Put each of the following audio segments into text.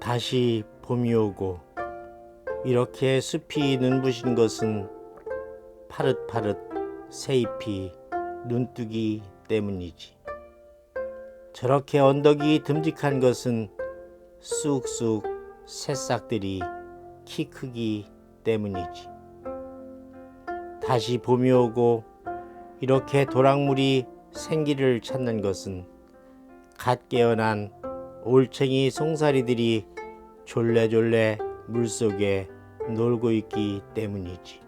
다시 봄이 오고 이렇게 숲이 눈부신 것은 파릇파릇 새잎이 눈뜨기 때문이지. 저렇게 언덕이 듬직한 것은 쑥쑥 새싹들이 키 크기 때문이지. 다시 봄이 오고 이렇게 도랑물이 생기를 찾는 것은 갓 깨어난 올챙이 송사리들이 졸래졸래 물속에 놀고 있기 때문이지.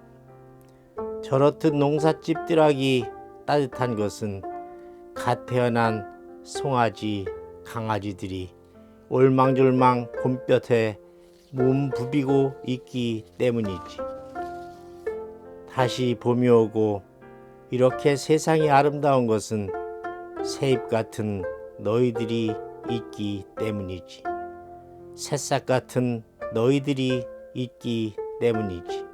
저렇듯 농삿집 뜰하기 따뜻한 것은 갓 태어난 송아지, 강아지들이 올망졸망 봄볕에 몸 부비고 있기 때문이지. 다시 봄이 오고 이렇게 세상이 아름다운 것은 새잎 같은 너희들이 있기 때문이지. 새싹 같은 너희들이 있기 때문이지.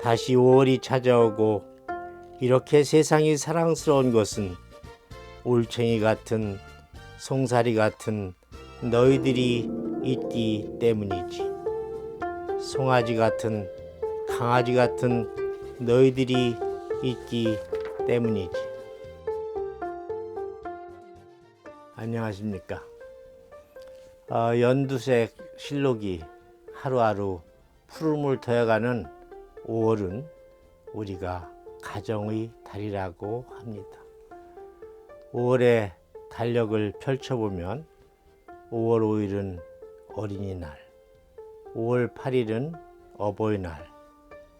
다시 5월이 찾아오고 이렇게 세상이 사랑스러운 것은 올챙이 같은 송사리 같은 너희들이 있기 때문이지. 송아지 같은 강아지 같은 너희들이 있기 때문이지. 안녕하십니까. 연두색 실록이 하루하루 푸름을 더해가는 5월은 우리가 가정의 달이라고 합니다. 5월의 달력을 펼쳐보면 5월 5일은 어린이날, 5월 8일은 어버이날,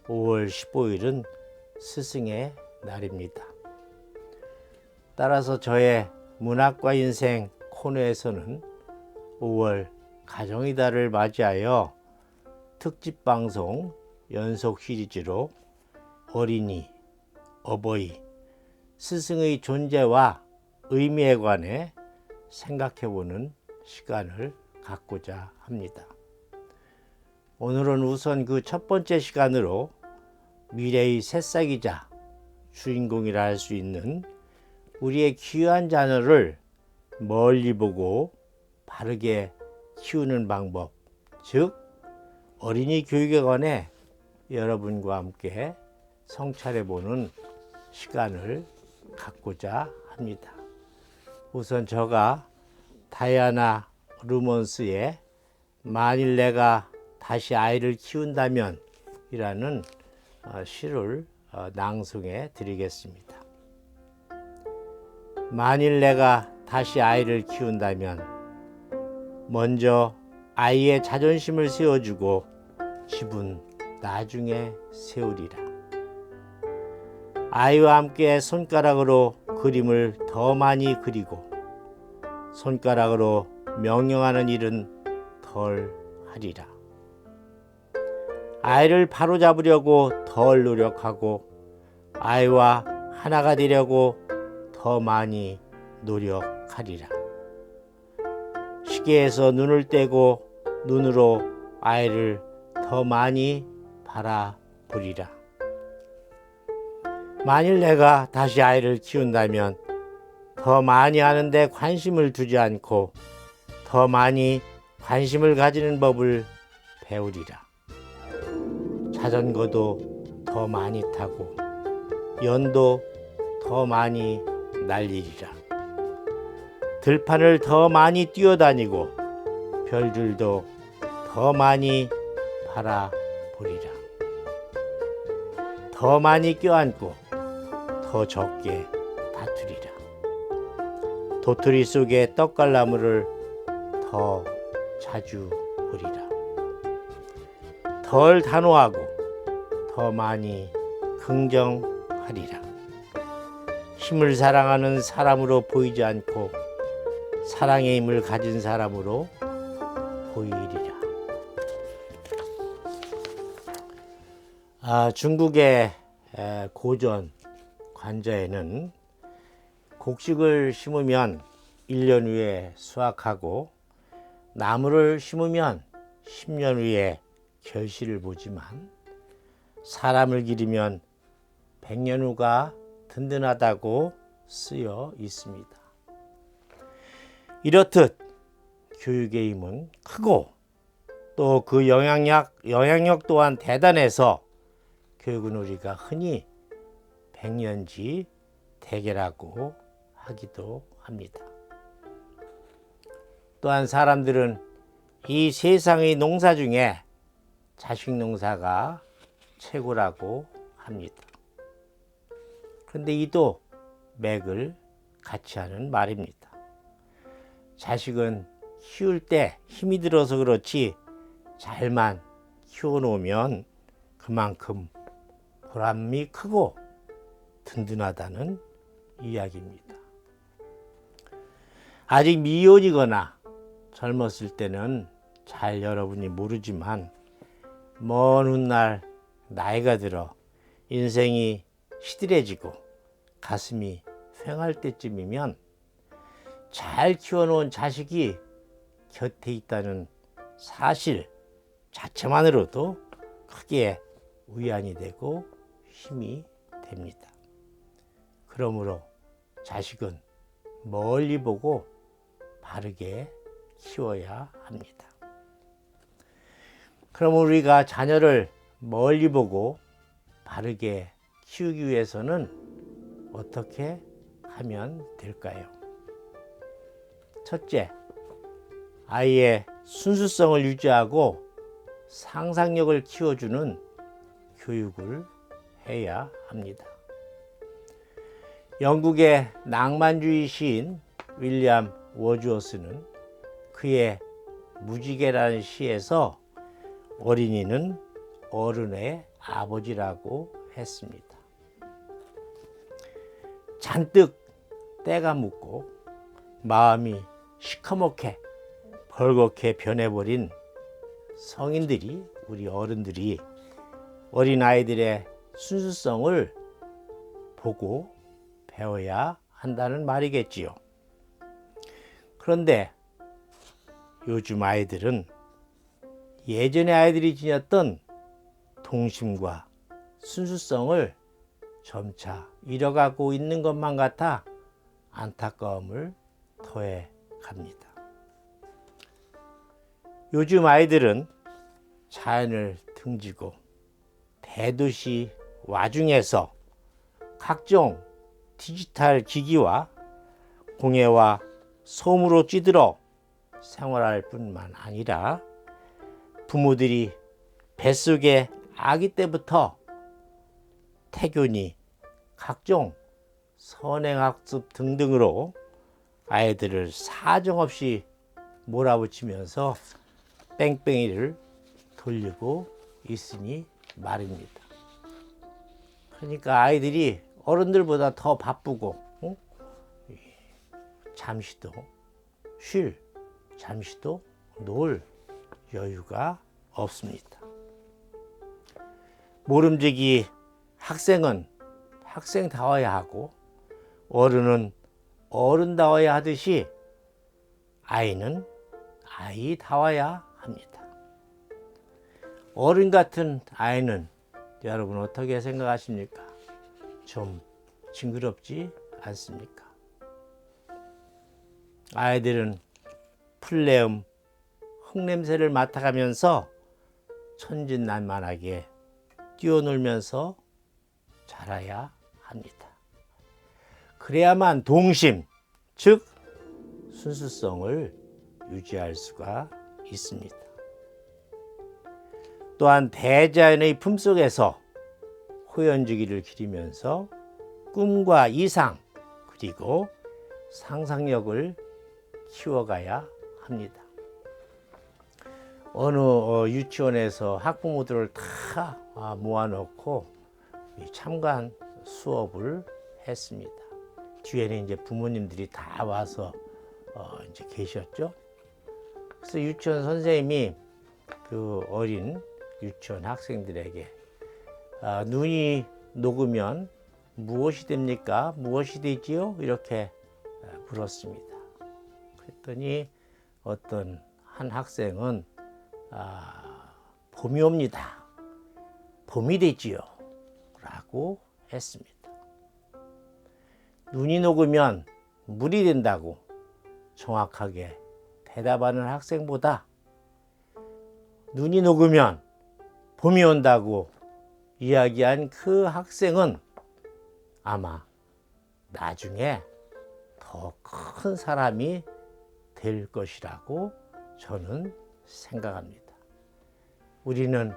5월 15일은 스승의 날입니다. 따라서 저의 문학과 인생 코너에서는 5월 가정의 달을 맞이하여 특집 방송 연속 시리즈로 어린이, 어버이, 스승의 존재와 의미에 관해 생각해보는 시간을 갖고자 합니다. 오늘은 우선 그 첫 번째 시간으로 미래의 새싹이자 주인공이라 할 수 있는 우리의 귀한 자녀를 멀리 보고 바르게 키우는 방법, 즉 어린이 교육에 관해 여러분과 함께 성찰해보는 시간을 갖고자 합니다. 우선 제가 다이아나 루먼스의 만일 내가 다시 아이를 키운다면 이라는 시를 낭송해 드리겠습니다. 만일 내가 다시 아이를 키운다면 먼저 아이의 자존심을 세워주고 집은 나중에 세우리라. 아이와 함께 손가락으로 그림을 더 많이 그리고 손가락으로 명령하는 일은 덜 하리라. 아이를 바로잡으려고 덜 노력하고 아이와 하나가 되려고 더 많이 노력하리라. 시계에서 눈을 떼고 눈으로 아이를 더 많이 바라보리라. 만일 내가 다시 아이를 키운다면 더 많이 하는데 관심을 두지 않고 더 많이 관심을 가지는 법을 배우리라. 자전거도 더 많이 타고 연도 더 많이 날리리라. 들판을 더 많이 뛰어다니고 별들도 더 많이 바라보리라. 더 많이 껴안고 더 적게 다투리라. 도토리 속에 떡갈나무를 더 자주 보리라. 덜 단호하고 더 많이 긍정하리라. 힘을 사랑하는 사람으로 보이지 않고 사랑의 힘을 가진 사람으로 보이리라. 중국의 고전 관자에는 곡식을 심으면 1년 후에 수확하고 나무를 심으면 10년 후에 결실을 보지만 사람을 기르면 100년 후가 든든하다고 쓰여 있습니다. 이렇듯 교육의 힘은 크고 또 그 영향력 또한 대단해서 교육은 우리가 흔히 백년지 대계라고 하기도 합니다. 또한 사람들은 이 세상의 농사 중에 자식 농사가 최고라고 합니다. 그런데 이도 맥을 같이 하는 말입니다. 자식은 키울 때 힘이 들어서 그렇지 잘만 키워놓으면 그만큼 보람이 크고 든든하다는 이야기입니다. 아직 미혼이거나 젊었을 때는 잘 여러분이 모르지만 먼 훗날 나이가 들어 인생이 시들해지고 가슴이 휑할 때쯤이면 잘 키워놓은 자식이 곁에 있다는 사실 자체만으로도 크게 위안이 되고 힘이 됩니다. 그러므로 자식은 멀리 보고 바르게 키워야 합니다. 그럼 우리가 자녀를 멀리 보고 바르게 키우기 위해서는 어떻게 하면 될까요? 첫째, 아이의 순수성을 유지하고 상상력을 키워주는 교육을 해야 합니다. 영국의 낭만주의 시인 윌리엄 워즈워스는 그의 무지개라는 시에서 어린이는 어른의 아버지라고 했습니다. 잔뜩 때가 묻고 마음이 시커멓게 벌겋게 변해버린 성인들이, 우리 어른들이 어린아이들의 순수성을 보고 배워야 한다는 말이겠지요. 그런데 요즘 아이들은 예전의 아이들이 지녔던 동심과 순수성을 점차 잃어가고 있는 것만 같아 안타까움을 더해 갑니다. 요즘 아이들은 자연을 등지고 대도시 와중에서 각종 디지털 기기와 공해와 소음으로 찌들어 생활할 뿐만 아니라 부모들이 뱃속에 아기 때부터 태교니 각종 선행학습 등등으로 아이들을 사정없이 몰아붙이면서 뺑뺑이를 돌리고 있으니 말입니다. 그러니까 아이들이 어른들보다 더 바쁘고 잠시도 쉴, 잠시도 놀 여유가 없습니다. 모름지기 학생은 학생다워야 하고 어른은 어른다워야 하듯이 아이는 아이다워야 합니다. 어른 같은 아이는 여러분 어떻게 생각하십니까? 좀 징그럽지 않습니까? 아이들은 풀내음, 흙냄새를 맡아가면서 천진난만하게 뛰어놀면서 자라야 합니다. 그래야만 동심, 즉 순수성을 유지할 수가 있습니다. 또한 대자연의 품속에서 호연지기를 기리면서 꿈과 이상 그리고 상상력을 키워가야 합니다. 어느 유치원에서 학부모들을 다 모아놓고 참관 수업을 했습니다. 뒤에는 이제 부모님들이 다 와서 이제 계셨죠. 그래서 유치원 선생님이 그 어린 유치원 학생들에게 눈이 녹으면 무엇이 됩니까? 무엇이 되지요? 이렇게 물었습니다. 그랬더니 어떤 한 학생은 봄이 옵니다. 봄이 되지요. 라고 했습니다. 눈이 녹으면 물이 된다고 정확하게 대답하는 학생보다 눈이 녹으면 봄이 온다고 이야기한 그 학생은 아마 나중에 더 큰 사람이 될 것이라고 저는 생각합니다. 우리는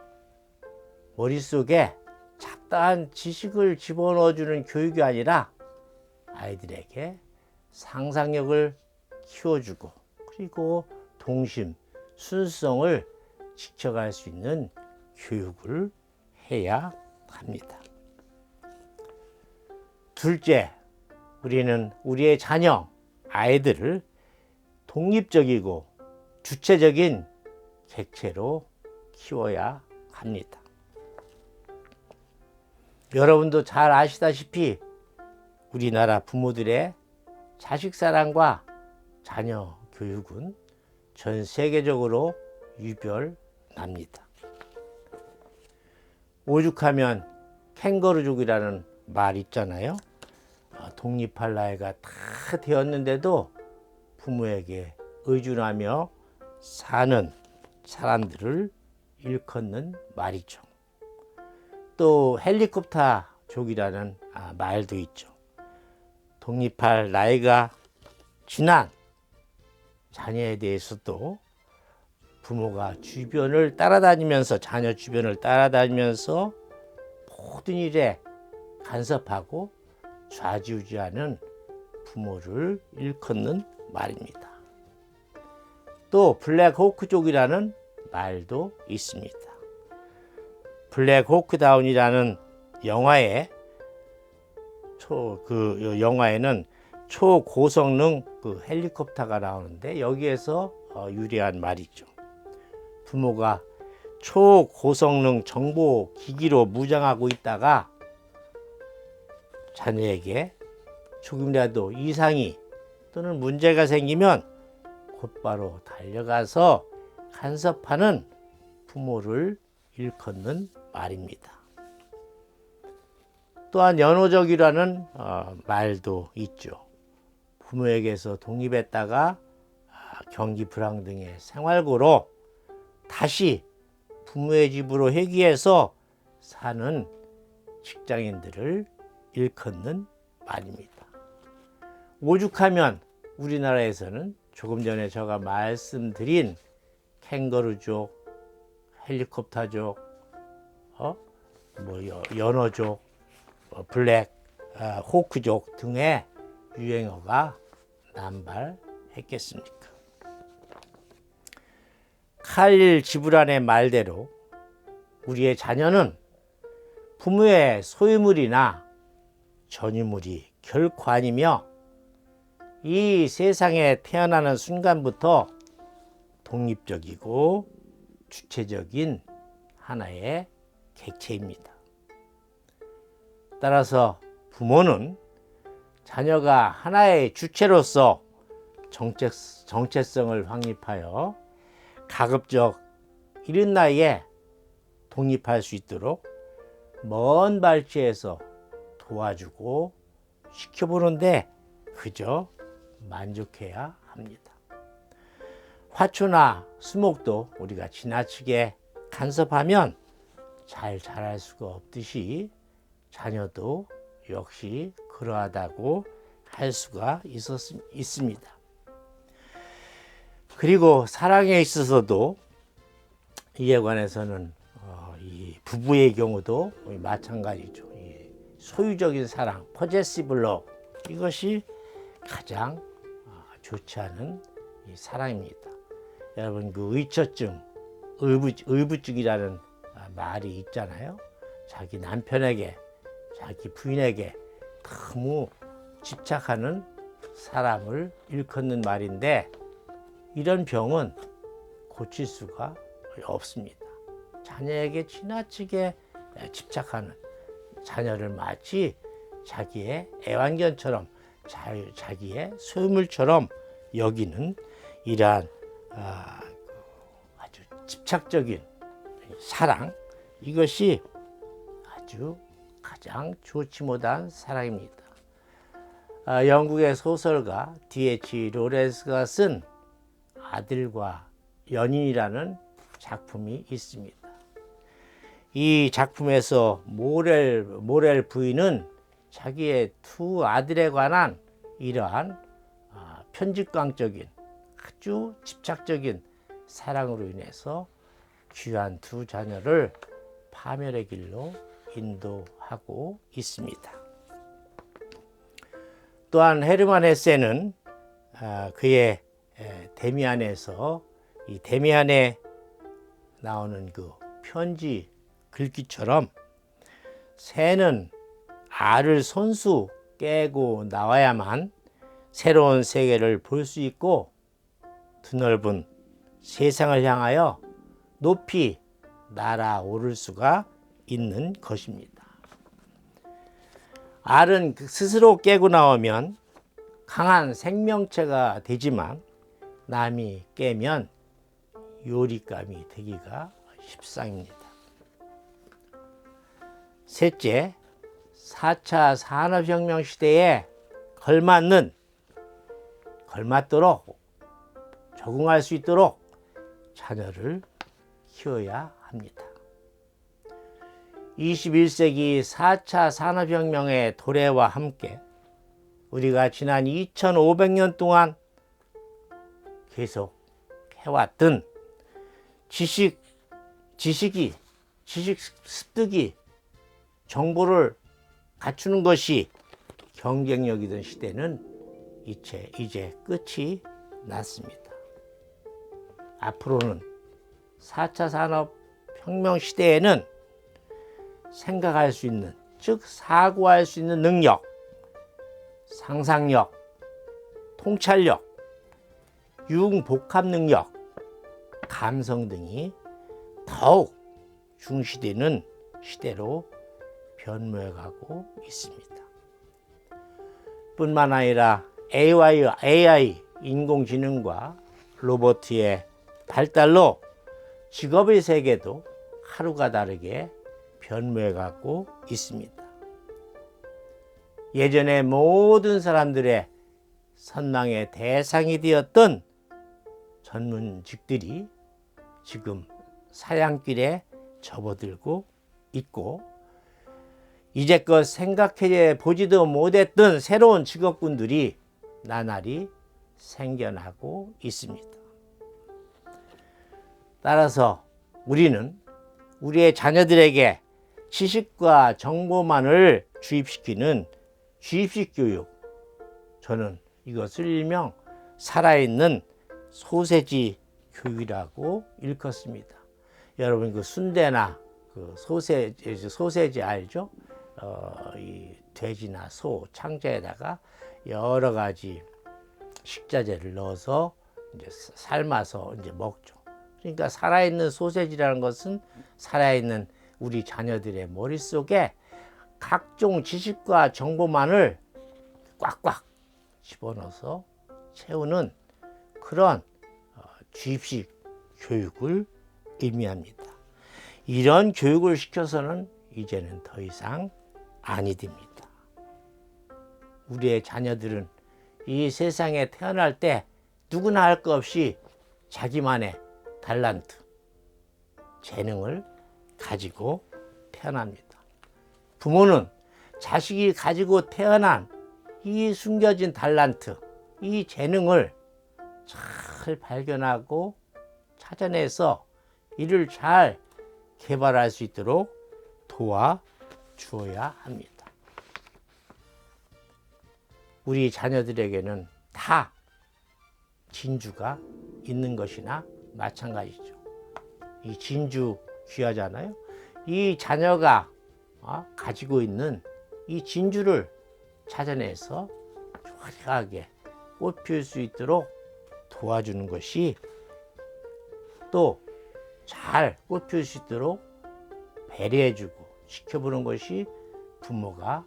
머릿속에 잡다한 지식을 집어넣어주는 교육이 아니라 아이들에게 상상력을 키워주고 그리고 동심, 순수성을 지켜갈 수 있는 교육을 해야 합니다. 둘째, 우리는 우리의 자녀, 아이들을 독립적이고 주체적인 객체로 키워야 합니다. 여러분도 잘 아시다시피 우리나라 부모들의 자식 사랑과 자녀 교육은 전 세계적으로 유별납니다. 오죽하면 캥거루족이라는 말 있잖아요. 독립할 나이가 다 되었는데도 부모에게 의존하며 사는 사람들을 일컫는 말이죠. 또 헬리콥터족이라는 말도 있죠. 독립할 나이가 지난 자녀에 대해서도 부모가 주변을 따라다니면서 자녀 주변을 따라다니면서 모든 일에 간섭하고 좌지우지하는 부모를 일컫는 말입니다. 또 블랙호크족이라는 말도 있습니다. 블랙호크다운이라는 영화에 영화에는 초고성능 헬리콥터가 나오는데 여기에서 유래한 말이죠. 부모가 초고성능 정보 기기로 무장하고 있다가 자녀에게 조금이라도 이상이 또는 문제가 생기면 곧바로 달려가서 간섭하는 부모를 일컫는 말입니다. 또한 연호족이라는 말도 있죠. 부모에게서 독립했다가 경기 불황 등의 생활고로 다시 부모의 집으로 회귀해서 사는 직장인들을 일컫는 말입니다. 오죽하면 우리나라에서는 조금 전에 제가 말씀드린 캥거루족, 헬리콥터족, 연어족, 블랙 호크족 등의 유행어가 남발했겠습니까? 칼릴 지브란의 말대로 우리의 자녀는 부모의 소유물이나 전유물이 결코 아니며 이 세상에 태어나는 순간부터 독립적이고 주체적인 하나의 객체입니다. 따라서 부모는 자녀가 하나의 주체로서 정체성을 확립하여 가급적 이른 나이에 독립할 수 있도록 먼 발치에서 도와주고 시켜보는데 그저 만족해야 합니다. 화초나 수목도 우리가 지나치게 간섭하면 잘 자랄 수가 없듯이 자녀도 역시 그러하다고 할 수가 있습니다. 그리고 사랑에 있어서도 이에 관해서는 이 부부의 경우도 마찬가지죠. 소유적인 사랑, possessive love, 이것이 가장 좋지 않은 사랑입니다. 여러분 의처증, 의부증이라는 말이 있잖아요. 자기 남편에게, 자기 부인에게 너무 집착하는 사람을 일컫는 말인데 이런 병은 고칠 수가 없습니다. 자녀에게 지나치게 집착하는, 자녀를 마치 자기의 애완견처럼 자기의 소유물처럼 여기는 이러한 아주 집착적인 사랑, 이것이 아주 가장 좋지 못한 사랑입니다. 영국의 소설가 D.H. 로렌스가 쓴 아들과 연인이라는 작품이 있습니다. 이 작품에서 모렐 부인은 자기의 두 아들에 관한 이러한 편집광적인 아주 집착적인 사랑으로 인해서 귀한 두 자녀를 파멸의 길로 인도하고 있습니다. 또한 헤르만 헤세는 그의 데미안에서 이 데미안에 나오는 그 편지 글귀처럼 새는 알을 손수 깨고 나와야만 새로운 세계를 볼 수 있고 드넓은 세상을 향하여 높이 날아오를 수가 있는 것입니다. 알은 스스로 깨고 나오면 강한 생명체가 되지만 남이 깨면 요리감이 되기가 십상입니다. 셋째, 4차 산업혁명 시대에 걸맞도록 적응할 수 있도록 자녀를 키워야 합니다. 21세기 4차 산업혁명의 도래와 함께 우리가 지난 2500년 동안 계속 해왔던 지식 습득이 정보를 갖추는 것이 경쟁력이던 시대는 이제 끝이 났습니다. 앞으로는 4차 산업혁명 시대에는 생각할 수 있는, 즉 사고할 수 있는 능력, 상상력, 통찰력, 융복합 능력, 감성 등이 더욱 중시되는 시대로 변모해가고 있습니다. 뿐만 아니라 AI, 인공지능과 로봇의 발달로 직업의 세계도 하루가 다르게 변모해가고 있습니다. 예전에 모든 사람들의 선망의 대상이 되었던 전문직들이 지금 사양길에 접어들고 있고, 이제껏 생각해 보지도 못했던 새로운 직업군들이 나날이 생겨나고 있습니다. 따라서 우리는 우리의 자녀들에게 지식과 정보만을 주입시키는 주입식 교육, 저는 이것을 일명 살아있는 소세지 교육이라고 일컫습니다. 여러분 그 순대나 그 소세지 알죠? 이 돼지나 소 창자에다가 여러 가지 식자재를 넣어서 이제 삶아서 이제 먹죠. 그러니까 살아있는 소세지라는 것은 살아있는 우리 자녀들의 머릿속에 각종 지식과 정보만을 꽉꽉 집어넣어서 채우는 그런 주입식 교육을 의미합니다. 이런 교육을 시켜서는 이제는 더 이상 아니 됩니다. 우리의 자녀들은 이 세상에 태어날 때 누구나 할 것 없이 자기만의 달란트, 재능을 가지고 태어납니다. 부모는 자식이 가지고 태어난 이 숨겨진 달란트, 이 재능을 잘 발견하고 찾아내서 이를 잘 개발할 수 있도록 도와주어야 합니다. 우리 자녀들에게는 다 진주가 있는 것이나 마찬가지죠. 이 진주 귀하잖아요. 이 자녀가 가지고 있는 이 진주를 찾아내서 화려하게 꽃 피울 수 있도록 도와주는 것이, 또 잘 꽃 피울 수 있도록 배려해주고 지켜보는 것이 부모가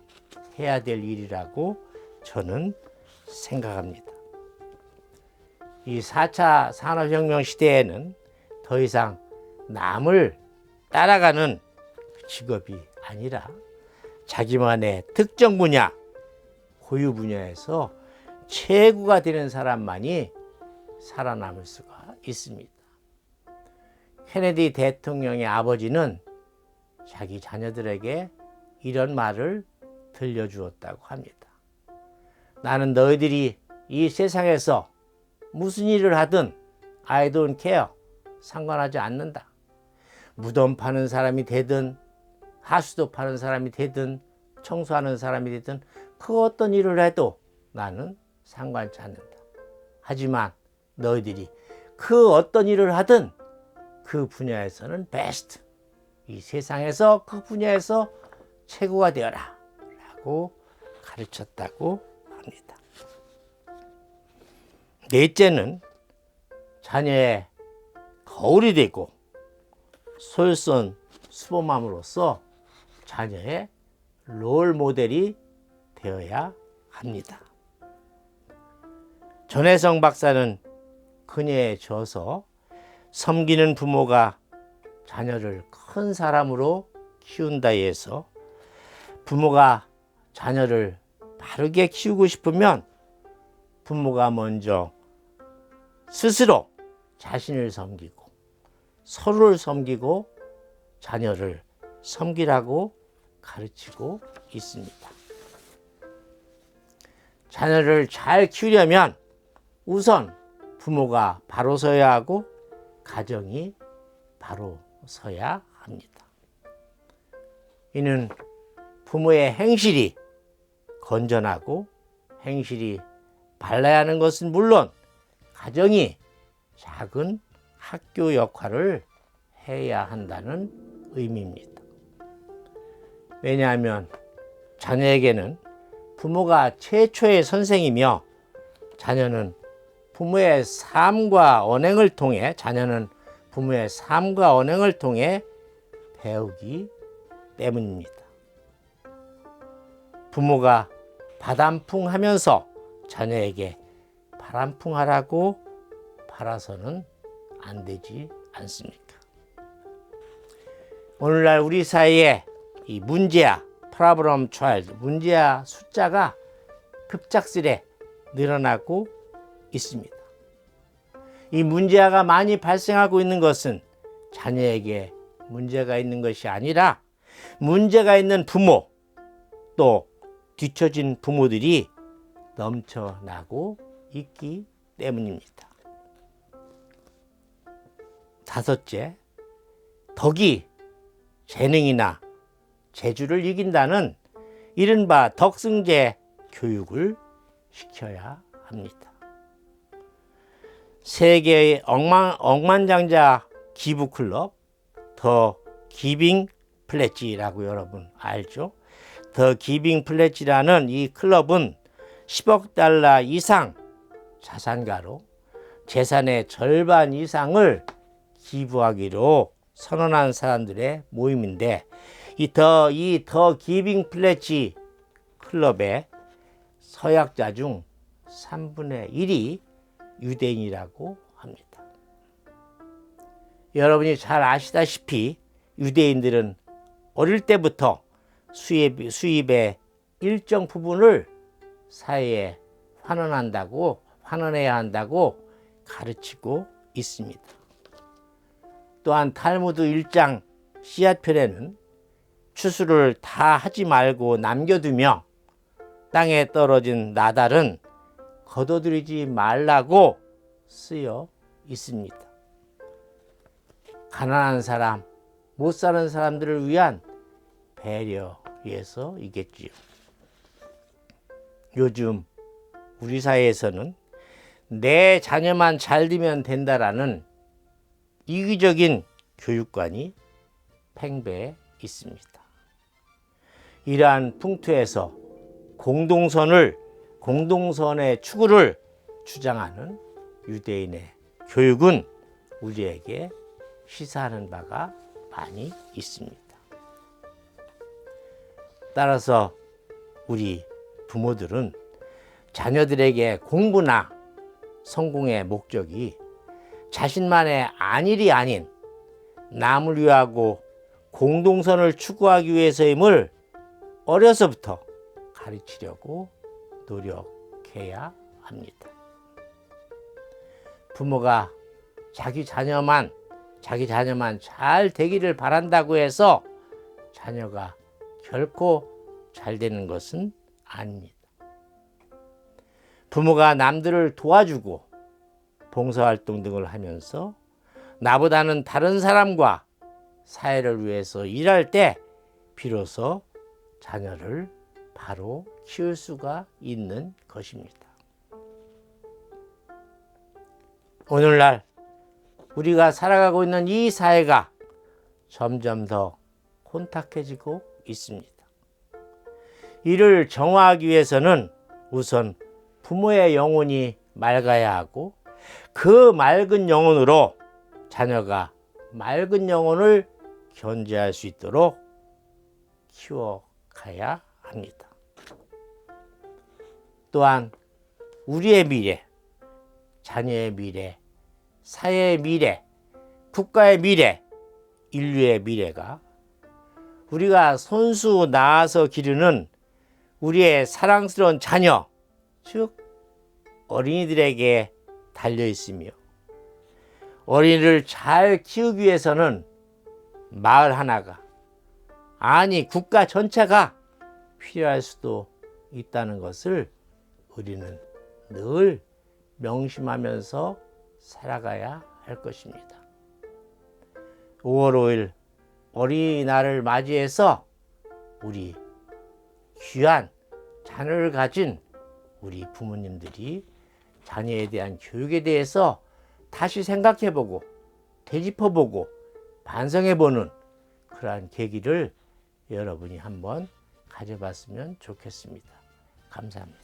해야 될 일이라고 저는 생각합니다. 이 4차 산업혁명 시대에는 더 이상 남을 따라가는 직업이 아니라 자기만의 특정 분야, 고유 분야에서 최고가 되는 사람만이 살아남을 수가 있습니다. 케네디 대통령의 아버지는 자기 자녀들에게 이런 말을 들려주었다고 합니다. 나는 너희들이 이 세상에서 무슨 일을 하든 I don't care, 상관하지 않는다. 무덤 파는 사람이 되든 하수도 파는 사람이 되든 청소하는 사람이 되든 그 어떤 일을 해도 나는 상관치 않는다. 하지만 너희들이 그 어떤 일을 하든 그 분야에서는 베스트, 이 세상에서 그 분야에서 최고가 되어라 라고 가르쳤다고 합니다. 넷째는 자녀의 거울이 되고 솔선 수범함으로써 자녀의 롤 모델이 되어야 합니다. 전혜성 박사는 그녀에 져서 섬기는 부모가 자녀를 큰 사람으로 키운다에서 부모가 자녀를 바르게 키우고 싶으면 부모가 먼저 스스로 자신을 섬기고 서로를 섬기고 자녀를 섬기라고 가르치고 있습니다. 자녀를 잘 키우려면 우선 부모가 바로 서야 하고 가정이 바로 서야 합니다. 이는 부모의 행실이 건전하고 행실이 발라야 하는 것은 물론 가정이 작은 학교 역할을 해야 한다는 의미입니다. 왜냐하면 자녀에게는 부모가 최초의 선생이며 자녀는 부모의 삶과 언행을 통해 배우기 때문입니다. 부모가 바람풍하면서 자녀에게 바람풍하라고 바라서는 안 되지 않습니까? 오늘날 우리 사이에 이 문제아, 프로블럼 차일드, 문제아 숫자가 급작스레 늘어나고 있습니다. 이 문제아가 많이 발생하고 있는 것은 자녀에게 문제가 있는 것이 아니라 문제가 있는 부모, 또 뒤처진 부모들이 넘쳐나고 있기 때문입니다. 다섯째, 덕이 재능이나 재주를 이긴다는 이른바 덕승제 교육을 시켜야 합니다. 세계의 억만장자 기부클럽 더 기빙 플래지라고 여러분 알죠? 더 기빙 플래지라는 이 클럽은 10억 달러 이상 자산가로 재산의 절반 이상을 기부하기로 선언한 사람들의 모임인데 이 더 기빙 플래지 클럽의 서약자 중 3분의 1이 유대인이라고 합니다. 여러분이 잘 아시다시피 유대인들은 어릴 때부터 수입의 일정 부분을 사회에 환원해야 한다고 가르치고 있습니다. 또한 탈무드 1장 씨앗편에는 추수를 다 하지 말고 남겨두며 땅에 떨어진 나달은 거둬들이지 말라고 쓰여 있습니다. 가난한 사람, 못 사는 사람들을 위한 배려에서이겠지요. 요즘 우리 사회에서는 내 자녀만 잘 되면 된다라는 이기적인 교육관이 팽배해 있습니다. 이러한 풍토에서 공동선의 추구를 주장하는 유대인의 교육은 우리에게 시사하는 바가 많이 있습니다. 따라서 우리 부모들은 자녀들에게 공부나 성공의 목적이 자신만의 안일이 아닌 남을 위하고 공동선을 추구하기 위해서임을 어려서부터 가르치려고 노력해야 합니다. 부모가 자기 자녀만 잘 되기를 바란다고 해서 자녀가 결코 잘 되는 것은 아닙니다. 부모가 남들을 도와주고 봉사활동 등을 하면서 나보다는 다른 사람과 사회를 위해서 일할 때 비로소 자녀를 바로 키울 수가 있는 것입니다. 오늘날 우리가 살아가고 있는 이 사회가 점점 더 혼탁해지고 있습니다. 이를 정화하기 위해서는 우선 부모의 영혼이 맑아야 하고 그 맑은 영혼으로 자녀가 맑은 영혼을 견제할 수 있도록 키워가야 합니다. 또한 우리의 미래, 자녀의 미래, 사회의 미래, 국가의 미래, 인류의 미래가 우리가 손수 낳아서 기르는 우리의 사랑스러운 자녀, 즉 어린이들에게 달려 있으며 어린이를 잘 키우기 위해서는 마을 하나가, 아니 국가 전체가 필요할 수도 있다는 것을 우리는 늘 명심하면서 살아가야 할 것입니다. 5월 5일 어린이날을 맞이해서 우리 귀한 자녀를 가진 우리 부모님들이 자녀에 대한 교육에 대해서 다시 생각해보고 되짚어보고 반성해보는 그러한 계기를 여러분이 한번 가져봤으면 좋겠습니다. 감사합니다.